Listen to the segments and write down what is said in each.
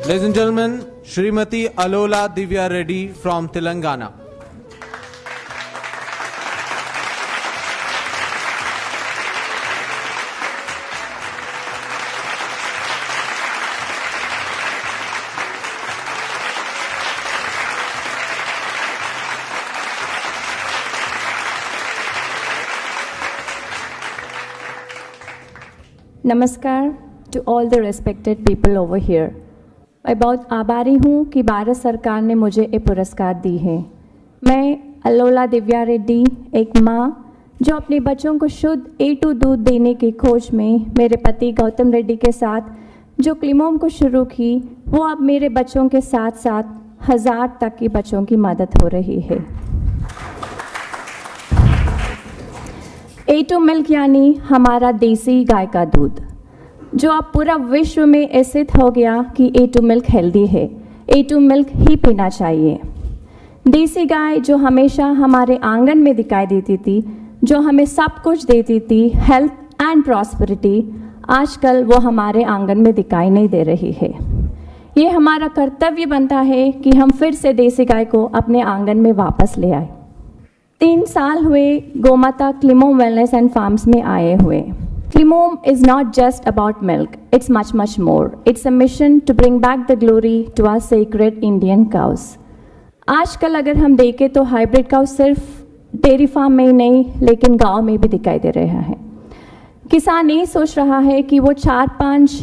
Ladies and gentlemen, Srimati Alola Divya Reddy from Telangana. नमस्कार to all the respected people over here. मैं बहुत आभारी हूँ कि भारत सरकार ने मुझे ये पुरस्कार दी है। मैं अलोला दिव्या रेड्डी, एक माँ जो अपने बच्चों को शुद्ध A2 दूध देने की खोज में मेरे पति गौतम रेड्डी के साथ जो क्लिमोम को शुरू की, वो अब मेरे बच्चों के साथ साथ 1000 तक के बच्चों की मदद हो रही है। A2 मिल्क यानी हमारा देसी गाय का दूध, जो अब पूरा विश्व में ऐसे हो गया कि A2 मिल्क हेल्दी है, A2 मिल्क ही पीना चाहिए। देसी गाय जो हमेशा हमारे आंगन में दिखाई देती थी, जो हमें सब कुछ देती थी, हेल्थ एंड प्रॉस्पेरिटी, आजकल वो हमारे आंगन में दिखाई नहीं दे रही है। ये हमारा कर्तव्य बनता है कि हम फिर से देसी गाय को अपने आंगन में वापस ले आए। 3 साल हुए गोमाता क्लिमोम वेलनेस एंड फार्म्स में आए हुए। Climome is not just about milk, it's much more. It's a mission to bring back the glory to our sacred Indian cows. आजकल अगर हम देखें तो हाइब्रिड काउ सिर्फ डेयरी फार्म में ही नहीं, लेकिन गांव में भी दिखाई दे रहा है। किसान ये सोच रहा है कि वो 4-5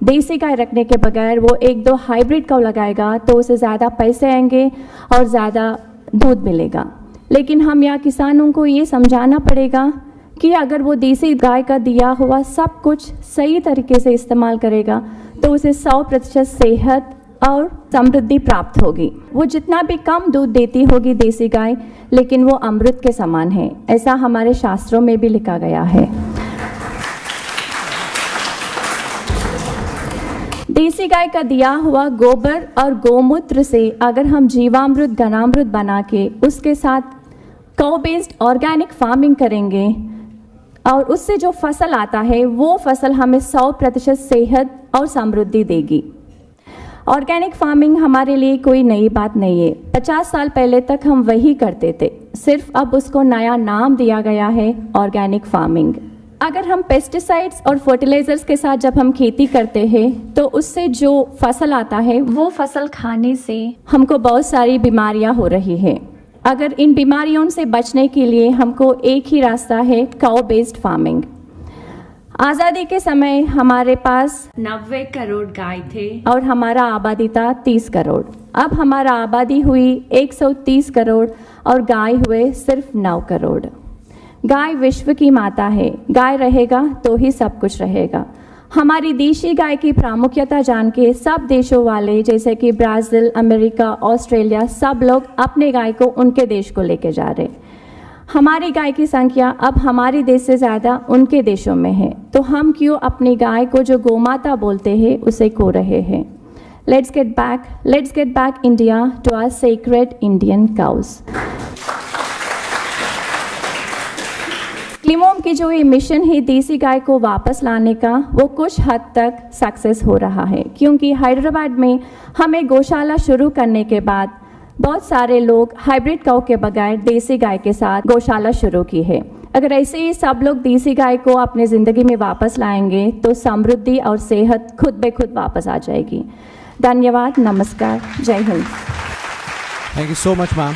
देसी गाय रखने के बगैर वो 1-2 हाइब्रिड काउ लगाएगा तो उसे ज़्यादा पैसे आएंगे और ज़्यादा दूध मिलेगा। लेकिन हम यहाँ किसानों को ये समझाना पड़ेगा कि अगर वो देसी गाय का दिया हुआ सब कुछ सही तरीके से इस्तेमाल करेगा तो उसे 100% सेहत और समृद्धि प्राप्त होगी। वो जितना भी कम दूध देती होगी देसी गाय, लेकिन वो अमृत के समान है, ऐसा हमारे शास्त्रों में भी लिखा गया है। देसी गाय का दिया हुआ गोबर और गोमूत्र से अगर हम जीवामृत, घनामृत बना के उसके साथ काउ बेस्ड ऑर्गेनिक फार्मिंग करेंगे और उससे जो फसल आता है वो फसल हमें 100% सेहत और समृद्धि देगी। ऑर्गेनिक फार्मिंग हमारे लिए कोई नई बात नहीं है। 50 साल पहले तक हम वही करते थे, सिर्फ अब उसको नया नाम दिया गया है ऑर्गेनिक फार्मिंग। अगर हम पेस्टिसाइड्स और फर्टिलाइजर्स के साथ जब हम खेती करते हैं तो उससे जो फसल आता है वो फसल खाने से हमको बहुत सारी बीमारियां हो रही है। अगर इन बीमारियों से बचने के लिए हमको एक ही रास्ता है, काउ बेस्ड फार्मिंग। आज़ादी के समय हमारे पास 90 करोड़ गाय थे और हमारा आबादी था 30 करोड़। अब हमारा आबादी हुई 130 करोड़ और गाय हुए सिर्फ 9 करोड़। गाय विश्व की माता है, गाय रहेगा तो ही सब कुछ रहेगा। हमारी देशी गाय की प्रामुख्यता जान के सब देशों वाले जैसे कि ब्राज़ील, अमेरिका, ऑस्ट्रेलिया, सब लोग अपने गाय को उनके देश को लेके जा रहे। हमारी गाय की संख्या अब हमारे देश से ज़्यादा उनके देशों में है, तो हम क्यों अपनी गाय को जो गोमाता बोलते हैं उसे खो रहे हैं। Let's get back India to our sacred Indian cows. क्लिमोम की जो ये मिशन है देसी गाय को वापस लाने का, वो कुछ हद तक सक्सेस हो रहा है, क्योंकि हैदराबाद में हमें गौशाला शुरू करने के बाद बहुत सारे लोग हाइब्रिड काउ के बगैर देसी गाय के साथ गौशाला शुरू की है। अगर ऐसे ही सब लोग देसी गाय को अपनी ज़िंदगी में वापस लाएंगे तो समृद्धि और सेहत खुद ब खुद वापस आ जाएगी। धन्यवाद, नमस्कार, जय Hind. Thank you so much, ma'am.